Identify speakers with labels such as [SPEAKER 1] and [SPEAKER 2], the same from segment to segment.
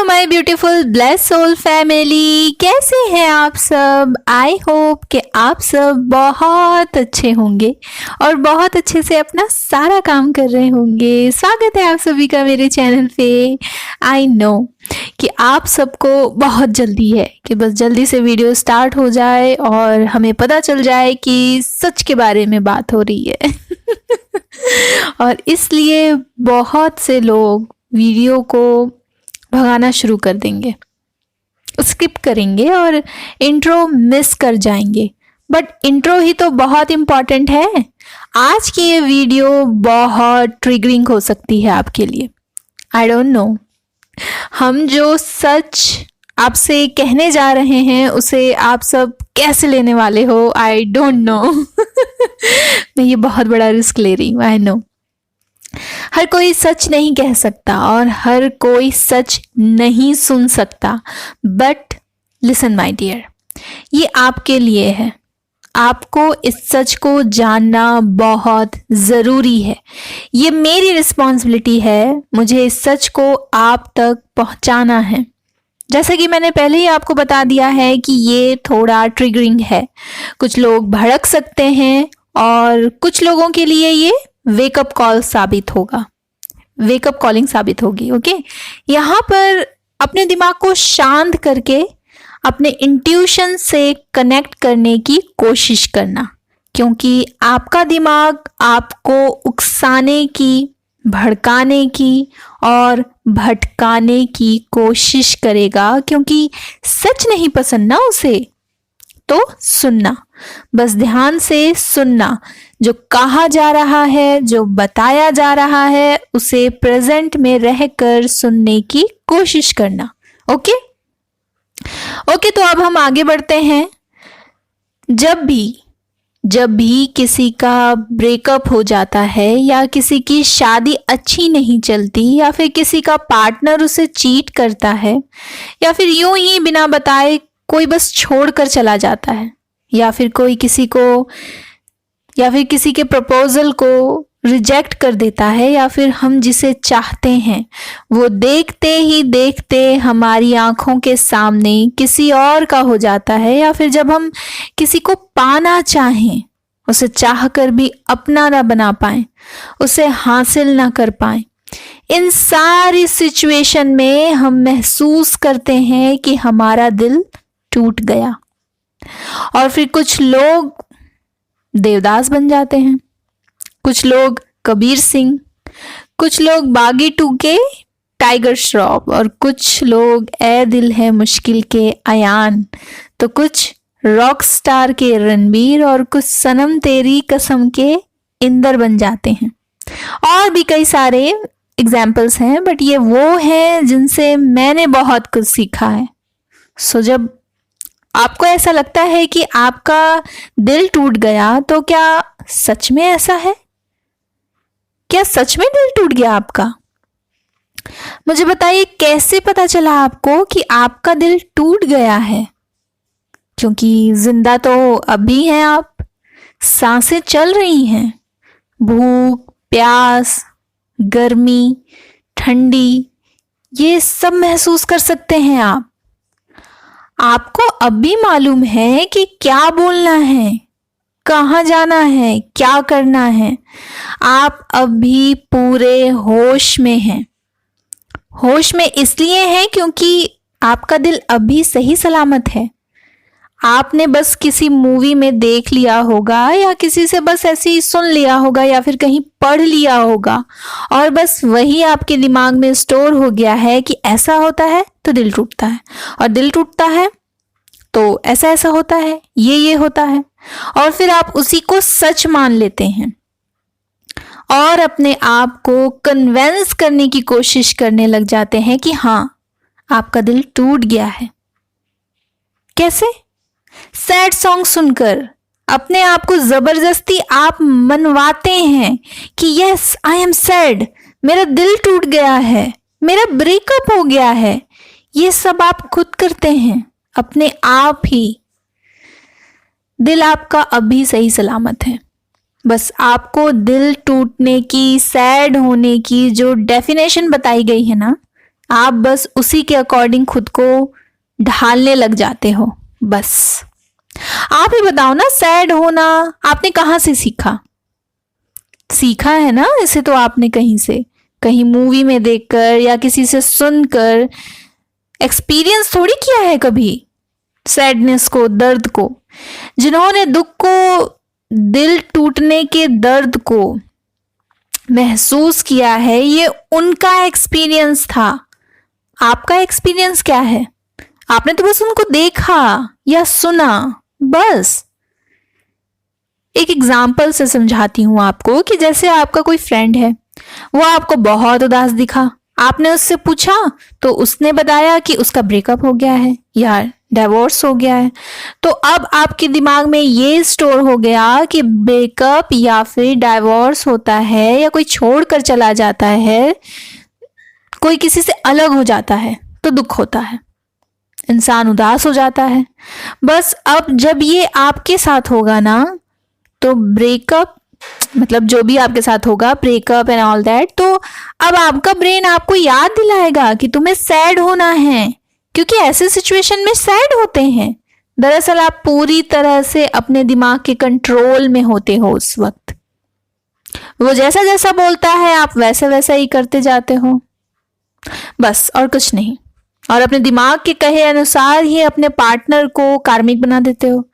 [SPEAKER 1] Hello my beautiful blessed soul family, कैसे हैं आप सब। आई होप कि आप सब बहुत अच्छे होंगे और बहुत अच्छे से अपना सारा काम कर रहे होंगे। स्वागत है आप सभी का मेरे चैनल पे। आई नो कि आप सबको बहुत जल्दी है कि बस जल्दी से वीडियो स्टार्ट हो जाए और हमें पता चल जाए कि सच के बारे में बात हो रही है और इसलिए बहुत से लोग वीडियो को भगाना शुरू कर देंगे, स्किप करेंगे और इंट्रो मिस कर जाएंगे। बट इंट्रो ही तो बहुत इम्पॉर्टेंट है। आज की ये वीडियो बहुत ट्रिगरिंग हो सकती है आपके लिए। आई डोंट नो, हम जो सच आपसे कहने जा रहे हैं उसे आप सब कैसे लेने वाले हो। आई डोंट नो मैं ये बहुत बड़ा रिस्क ले रही हूँ। आई नो हर कोई सच नहीं कह सकता और हर कोई सच नहीं सुन सकता, बट लिसन माय डियर, ये आपके लिए है। आपको इस सच को जानना बहुत ज़रूरी है। ये मेरी रिस्पॉन्सिबिलिटी है, मुझे इस सच को आप तक पहुंचाना है। जैसे कि मैंने पहले ही आपको बता दिया है कि ये थोड़ा ट्रिगरिंग है। कुछ लोग भड़क सकते हैं और कुछ लोगों के लिए ये वेकअप कॉल साबित होगा, वेकअप कॉलिंग साबित होगी। ओके, यहाँ पर अपने दिमाग को शांत करके अपने इंट्यूशन से कनेक्ट करने की कोशिश करना, क्योंकि आपका दिमाग आपको उकसाने की, भड़काने की और भटकाने की कोशिश करेगा, क्योंकि सच नहीं पसंद ना उसे। तो सुनना, बस ध्यान से सुनना। जो कहा जा रहा है, जो बताया जा रहा है, उसे प्रेजेंट में रहकर सुनने की कोशिश करना। ओके, तो अब हम आगे बढ़ते हैं। जब भी किसी का ब्रेकअप हो जाता है या किसी की शादी अच्छी नहीं चलती या फिर किसी का पार्टनर उसे चीट करता है या फिर यूं ही बिना बताए कोई बस छोड़कर चला जाता है या फिर कोई किसी के प्रपोजल को रिजेक्ट कर देता है या फिर हम जिसे चाहते हैं वो देखते ही देखते हमारी आंखों के सामने किसी और का हो जाता है, या फिर जब हम किसी को पाना चाहें, उसे चाहकर भी अपना ना बना पाए, उसे हासिल ना कर पाए, इन सारी सिचुएशन में हम महसूस करते हैं कि हमारा दिल टूट गया। और फिर कुछ लोग देवदास बन जाते हैं, कुछ लोग कबीर सिंह, कुछ लोग बागी टू के टाइगर श्रॉफ और कुछ लोग ए दिल है मुश्किल के अयान, तो कुछ रॉक स्टार के रणबीर और कुछ सनम तेरी कसम के इंदर बन जाते हैं। और भी कई सारे एग्जाम्पल्स हैं, बट ये वो हैं जिनसे मैंने बहुत कुछ सीखा है। सो जब आपको ऐसा लगता है कि आपका दिल टूट गया, तो क्या सच में ऐसा है? क्या सच में दिल टूट गया आपका? मुझे बताइए, कैसे पता चला आपको कि आपका दिल टूट गया है? क्योंकि जिंदा तो अभी हैं आप, सांसें चल रही हैं, भूख, प्यास, गर्मी, ठंडी, ये सब महसूस कर सकते हैं आप। आपको अब भी मालूम है कि क्या बोलना है, कहाँ जाना है, क्या करना है। आप अब भी पूरे होश में हैं। होश में इसलिए हैं क्योंकि आपका दिल अभी सही सलामत है। आपने बस किसी मूवी में देख लिया होगा या किसी से बस ऐसे ही सुन लिया होगा या फिर कहीं पढ़ लिया होगा और बस वही आपके दिमाग में स्टोर हो गया है कि ऐसा होता है तो दिल टूटता है, और दिल टूटता है तो ऐसा ऐसा होता है, ये होता है, और फिर आप उसी को सच मान लेते हैं और अपने आप को कन्विंस करने की कोशिश करने लग जाते हैं कि हाँ, आपका दिल टूट गया है। कैसे? सैड सॉन्ग सुनकर अपने आप को जबरदस्ती आप मनवाते हैं कि यस आई एम सैड, मेरा दिल टूट गया है, मेरा ब्रेकअप हो गया है। ये सब आप खुद करते हैं अपने आप ही। दिल आपका अभी सही सलामत है। बस आपको दिल टूटने की, सैड होने की जो डेफिनेशन बताई गई है ना, आप बस उसी के अकॉर्डिंग खुद को ढालने लग जाते हो। बस आप ही बताओ ना, सैड होना आपने कहाँ से सीखा? सीखा है ना इसे तो आपने कहीं से, कहीं मूवी में देखकर या किसी से सुनकर। एक्सपीरियंस थोड़ी किया है कभी सैडनेस को, दर्द को। जिन्होंने दुख को, दिल टूटने के दर्द को महसूस किया है, ये उनका एक्सपीरियंस था। आपका एक्सपीरियंस क्या है? आपने तो बस उनको देखा या सुना, बस। एक एग्जाम्पल से समझाती हूं आपको कि जैसे आपका कोई फ्रेंड है, वो आपको बहुत उदास दिखा, आपने उससे पूछा तो उसने बताया कि उसका ब्रेकअप हो गया है या डिवोर्स हो गया है। तो अब आपके दिमाग में ये स्टोर हो गया कि ब्रेकअप या फिर डिवोर्स होता है या कोई छोड़कर चला जाता है, कोई किसी से अलग हो जाता है तो दुख होता है, इंसान उदास हो जाता है। बस अब जब ये आपके साथ होगा ना, तो ब्रेकअप मतलब जो भी आपके साथ होगा, ब्रेकअप एंड ऑल दैट, तो अब आपका ब्रेन आपको याद दिलाएगा कि तुम्हें सैड होना है, क्योंकि ऐसे सिचुएशन में सैड होते हैं। दरअसल आप पूरी तरह से अपने दिमाग के कंट्रोल में होते हो उस वक्त। वो जैसा जैसा बोलता है आप वैसा वैसा ही करते जाते हो, बस, और कुछ नहीं। और अपने दिमाग के कहे अनुसार ही अपने पार्टनर को कार्मिक बना देते हो,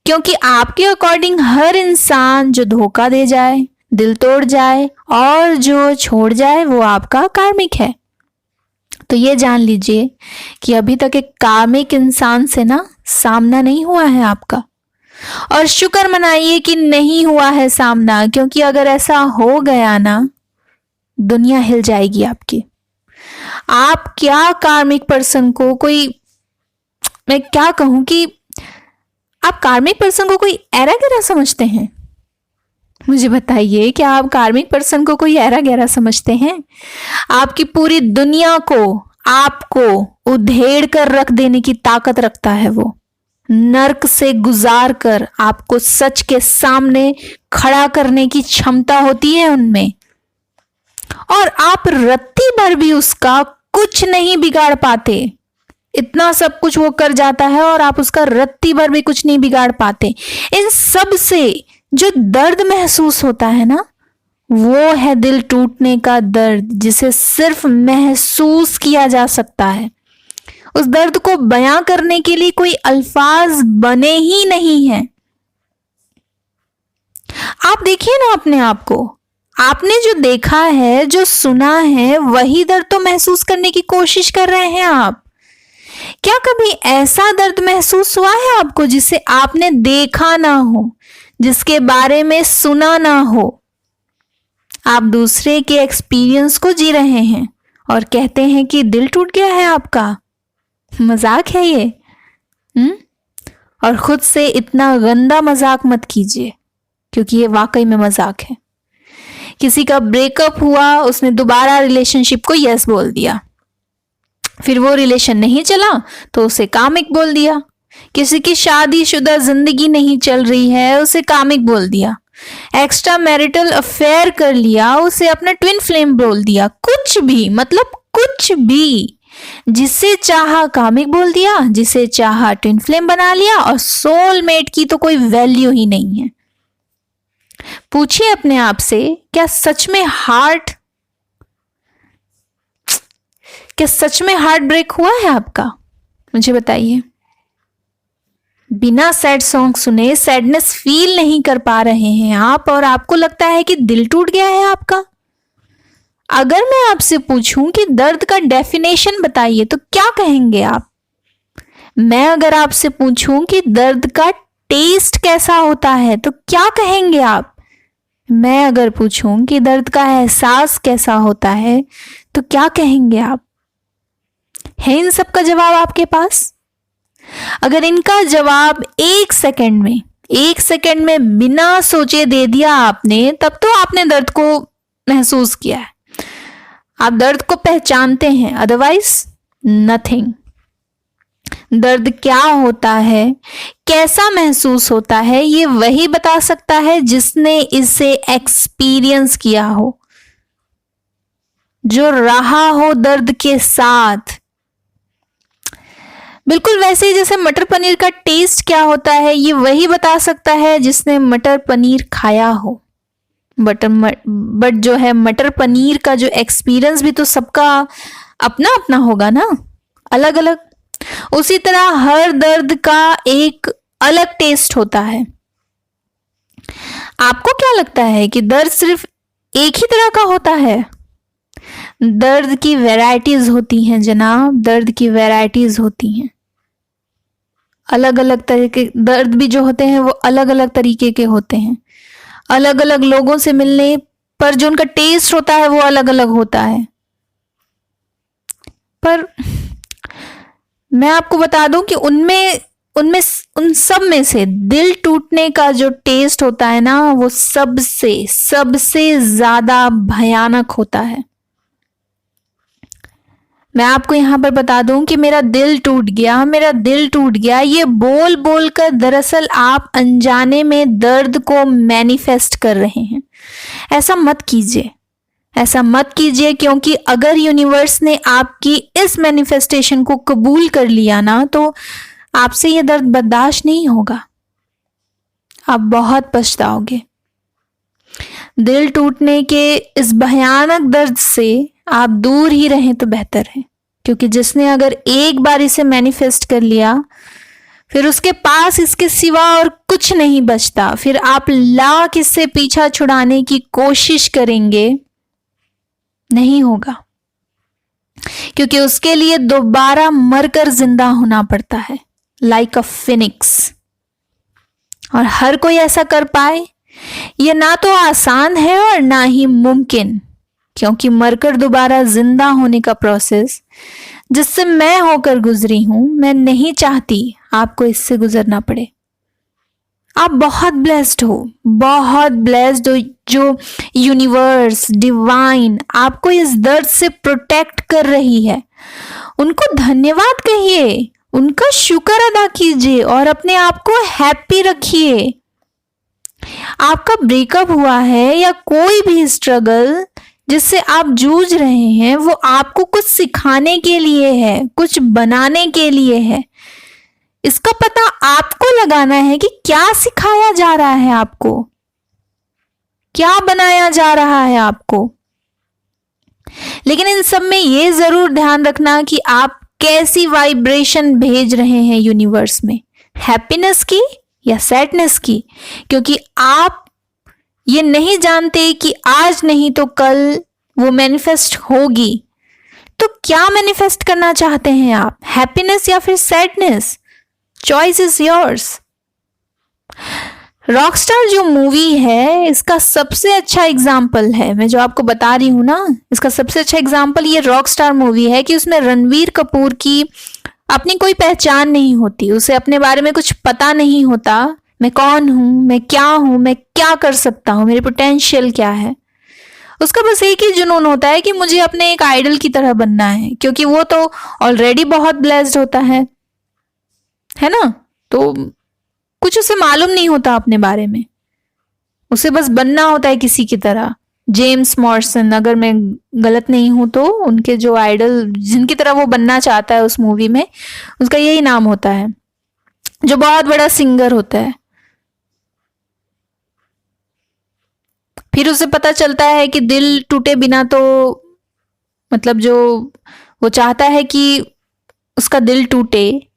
[SPEAKER 1] क्योंकि आपके अकॉर्डिंग हर इंसान जो धोखा दे जाए, दिल तोड़ जाए और जो छोड़ जाए, वो आपका कार्मिक है। तो ये जान लीजिए कि अभी तक एक कार्मिक इंसान से ना सामना नहीं हुआ है आपका, और शुक्र मनाइए कि नहीं हुआ है सामना, क्योंकि अगर ऐसा हो गया ना, दुनिया हिल जाएगी आपकी। आप क्या कार्मिक पर्सन को कोई, मैं क्या कहूं कि आप कार्मिक पर्सन को कोई ऐरा गहरा समझते हैं? मुझे बताइए, क्या आप कार्मिक पर्सन को कोई ऐरा गहरा समझते हैं? आपकी पूरी दुनिया को, आपको उधेड़ कर रख देने की ताकत रखता है वो। नर्क से गुजार कर आपको सच के सामने खड़ा करने की क्षमता होती है उनमें, और आप रत्ती भर भी उसका कुछ नहीं बिगाड़ पाते। इतना सब कुछ वो कर जाता है और आप उसका रत्ती भर भी कुछ नहीं बिगाड़ पाते। इन सब से जो दर्द महसूस होता है ना, वो है दिल टूटने का दर्द, जिसे सिर्फ महसूस किया जा सकता है। उस दर्द को बयां करने के लिए कोई अल्फाज बने ही नहीं है। आप देखिए ना अपने आप को, आपने जो देखा है, जो सुना है, वही दर्द तो महसूस करने की कोशिश कर रहे हैं आप। क्या कभी ऐसा दर्द महसूस हुआ है आपको जिसे आपने देखा ना हो, जिसके बारे में सुना ना हो? आप दूसरे के एक्सपीरियंस को जी रहे हैं और कहते हैं कि दिल टूट गया है आपका। मजाक है ये? और खुद से इतना गंदा मजाक मत कीजिए, क्योंकि ये वाकई में मजाक है। किसी का ब्रेकअप हुआ, उसने दोबारा रिलेशनशिप को यस बोल दिया, फिर वो रिलेशन नहीं चला तो उसे कामिक बोल दिया। किसी की शादीशुदा जिंदगी नहीं चल रही है, उसे कामिक बोल दिया। एक्स्ट्रा मैरिटल अफेयर कर लिया, उसे अपना ट्विन फ्लेम बोल दिया। कुछ भी, मतलब कुछ भी, जिसे चाहा कामिक बोल दिया, जिसे चाहा ट्विन फ्लेम बना लिया, और सोलमेट की तो कोई वैल्यू ही नहीं है। पूछिए अपने आप से, क्या सच में हार्ट ब्रेक हुआ है आपका? मुझे बताइए। बिना सैड सॉन्ग सुने सैडनेस फील नहीं कर पा रहे हैं आप, और आपको लगता है कि दिल टूट गया है आपका। अगर मैं आपसे पूछूं कि दर्द का डेफिनेशन बताइए तो क्या कहेंगे आप? मैं अगर आपसे पूछूं कि दर्द का टेस्ट कैसा होता है तो क्या कहेंगे आप? मैं अगर पूछूं कि दर्द का एहसास कैसा होता है तो क्या कहेंगे आप? है इन सब का जवाब आपके पास? अगर इनका जवाब एक सेकंड में बिना सोचे दे दिया आपने, तब तो आपने दर्द को महसूस किया है, आप दर्द को पहचानते हैं, अदरवाइज नथिंग। दर्द क्या होता है, कैसा महसूस होता है, ये वही बता सकता है जिसने इसे एक्सपीरियंस किया हो। जो रहा हो दर्द के साथ। बिल्कुल वैसे ही जैसे मटर पनीर का टेस्ट क्या होता है ये वही बता सकता है जिसने मटर पनीर खाया हो। बट जो है मटर पनीर का जो एक्सपीरियंस भी तो सबका अपना अपना होगा ना, अलग अलग। उसी तरह हर दर्द का एक अलग टेस्ट होता है। आपको क्या लगता है कि दर्द सिर्फ एक ही तरह का होता है? दर्द की वैरायटीज होती हैं जनाब, दर्द की वैरायटीज होती हैं। अलग अलग तरह के दर्द भी जो होते हैं वो अलग अलग तरीके के होते हैं। अलग अलग लोगों से मिलने पर जो उनका टेस्ट होता है वो अलग अलग होता है। पर मैं आपको बता दूं कि उन सब में से दिल टूटने का जो टेस्ट होता है ना वो सबसे ज्यादा भयानक होता है। मैं आपको यहां पर बता दूं कि मेरा दिल टूट गया, ये बोल बोल कर दरअसल आप अनजाने में दर्द को मैनिफेस्ट कर रहे हैं। ऐसा मत कीजिए क्योंकि अगर यूनिवर्स ने आपकी इस मैनिफेस्टेशन को कबूल कर लिया ना तो आपसे ये दर्द बर्दाश्त नहीं होगा। आप बहुत पछताओगे। दिल टूटने के इस भयानक दर्द से आप दूर ही रहें तो बेहतर है, क्योंकि जिसने अगर एक बार इसे मैनिफेस्ट कर लिया फिर उसके पास इसके सिवा और कुछ नहीं बचता। फिर आप लाख इससे पीछा छुड़ाने की कोशिश करेंगे, नहीं होगा, क्योंकि उसके लिए दोबारा मरकर जिंदा होना पड़ता है, लाइक अ फिनिक्स। और हर कोई ऐसा कर पाए ये ना तो आसान है और ना ही मुमकिन, क्योंकि मरकर दोबारा जिंदा होने का प्रोसेस जिससे मैं होकर गुजरी हूं, मैं नहीं चाहती आपको इससे गुजरना पड़े। आप बहुत ब्लेस्ड हो जो यूनिवर्स डिवाइन आपको इस दर्द से प्रोटेक्ट कर रही है। उनको धन्यवाद कहिए, उनका शुक्र अदा कीजिए और अपने आप को हैप्पी रखिए। आपका ब्रेकअप हुआ है या कोई भी स्ट्रगल जिससे आप जूझ रहे हैं वो आपको कुछ सिखाने के लिए है, कुछ बनाने के लिए है। इसका पता आपको लगाना है कि क्या सिखाया जा रहा है आपको, क्या बनाया जा रहा है आपको। लेकिन इन सब में ये जरूर ध्यान रखना कि आप कैसी वाइब्रेशन भेज रहे हैं यूनिवर्स में, हैप्पीनेस की या सैडनेस की, क्योंकि आप ये नहीं जानते कि आज नहीं तो कल वो मैनिफेस्ट होगी। तो क्या मैनिफेस्ट करना चाहते हैं आप, हैप्पीनेस या फिर sadness? Choice is yours. Rockstar जो मूवी है इसका सबसे अच्छा एग्जाम्पल है, मैं जो आपको बता रही हूं ना, इसका सबसे अच्छा एग्जाम्पल ये रॉकस्टार मूवी है कि उसमें रणवीर कपूर की अपनी कोई पहचान नहीं होती, उसे अपने बारे में कुछ पता नहीं होता। मैं कौन हूं, मैं क्या कर सकता हूं, मेरी पोटेंशियल क्या है। उसका बस एक ही जुनून होता है कि मुझे अपने एक आइडल की तरह बनना है, क्योंकि वो तो ऑलरेडी बहुत ब्लेस्ड होता है ना। तो कुछ उसे मालूम नहीं होता अपने बारे में, उसे बस बनना होता है किसी की तरह। जेम्स मॉर्सन, अगर मैं गलत नहीं हूं तो उनके जो आइडल जिनकी तरह वो बनना चाहता है उस मूवी में, उसका यही नाम होता है, जो बहुत बड़ा सिंगर होता है। फिर उसे पता चलता है कि दिल टूटे बिना तो मतलब जो वो चाहता है कि उसका दिल टूटे,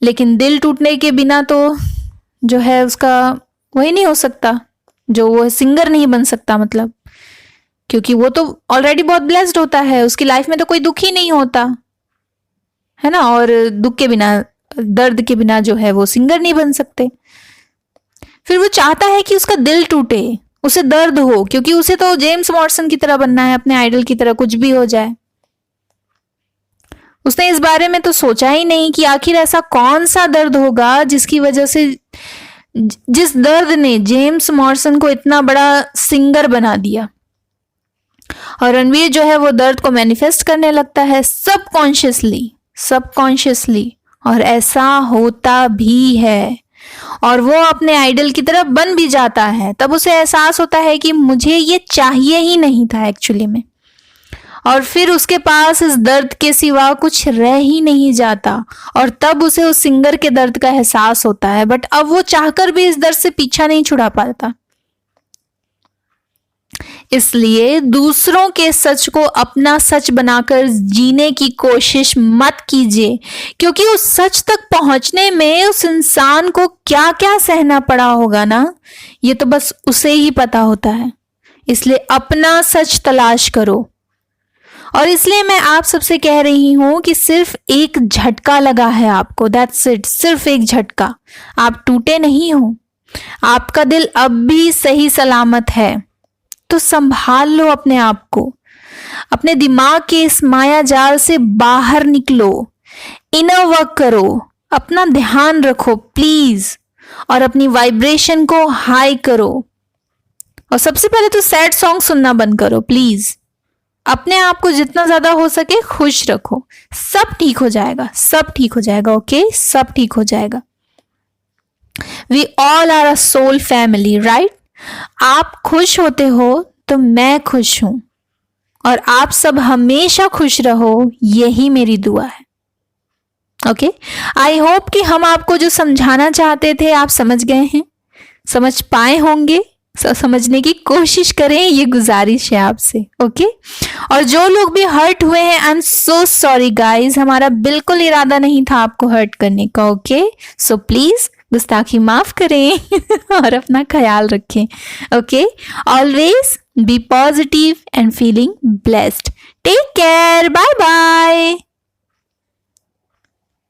[SPEAKER 1] लेकिन दिल टूटने के बिना तो जो है उसका वही नहीं हो सकता, जो वो सिंगर नहीं बन सकता, मतलब क्योंकि वो तो ऑलरेडी बहुत ब्लेस्ड होता है, उसकी लाइफ में तो कोई दुख ही नहीं होता है ना। और दुख के बिना, दर्द के बिना जो है वो सिंगर नहीं बन सकते। फिर वो चाहता है कि उसका दिल टूटे, उसे दर्द हो, क्योंकि उसे तो जेम्स मॉर्सन की तरह बनना है, अपने आइडल की तरह, कुछ भी हो जाए। उसने इस बारे में तो सोचा ही नहीं कि आखिर ऐसा कौन सा दर्द होगा जिसकी वजह से, जिस दर्द ने जेम्स मॉर्सन को इतना बड़ा सिंगर बना दिया। और रणवीर जो है वो दर्द को मैनिफेस्ट करने लगता है सबकॉन्शियसली, और ऐसा होता भी है, और वो अपने आइडल की तरफ बन भी जाता है। तब उसे एहसास होता है कि मुझे ये चाहिए ही नहीं था एक्चुअली में, और फिर उसके पास इस दर्द के सिवा कुछ रह ही नहीं जाता, और तब उसे उस सिंगर के दर्द का एहसास होता है। बट अब वो चाहकर भी इस दर्द से पीछा नहीं छुड़ा पाता। इसलिए दूसरों के सच को अपना सच बनाकर जीने की कोशिश मत कीजिए, क्योंकि उस सच तक पहुंचने में उस इंसान को क्या क्या सहना पड़ा होगा ना, ये तो बस उसे ही पता होता है। इसलिए अपना सच तलाश करो। और इसलिए मैं आप सबसे कह रही हूं कि सिर्फ एक झटका लगा है आपको, दैट्स इट, सिर्फ एक झटका। आप टूटे नहीं हो, आपका दिल अब भी सही सलामत है। तो संभाल लो अपने आप को, अपने दिमाग के इस माया जाल से बाहर निकलो, इनर वर्क करो, अपना ध्यान रखो प्लीज, और अपनी वाइब्रेशन को हाई करो। और सबसे पहले तो सैड सॉन्ग सुनना बंद करो प्लीज। अपने आप को जितना ज्यादा हो सके खुश रखो, सब ठीक हो जाएगा, सब ठीक हो जाएगा, ओके, सब ठीक हो जाएगा। We all are a soul family, right? आप खुश होते हो तो मैं खुश हूं, और आप सब हमेशा खुश रहो, यही मेरी दुआ है। ओके, आई होप कि हम आपको जो समझाना चाहते थे आप समझ गए हैं, समझ पाए होंगे। समझने की कोशिश करें, ये गुजारिश है आपसे। ओके, और जो लोग भी हर्ट हुए हैं, I am so sorry guys, हमारा बिल्कुल इरादा नहीं था आपको हर्ट करने का। ओके, सो प्लीज गुस्ताखी माफ करें और अपना ख्याल रखें। Okay, always be positive and feeling blessed. Take care, bye bye.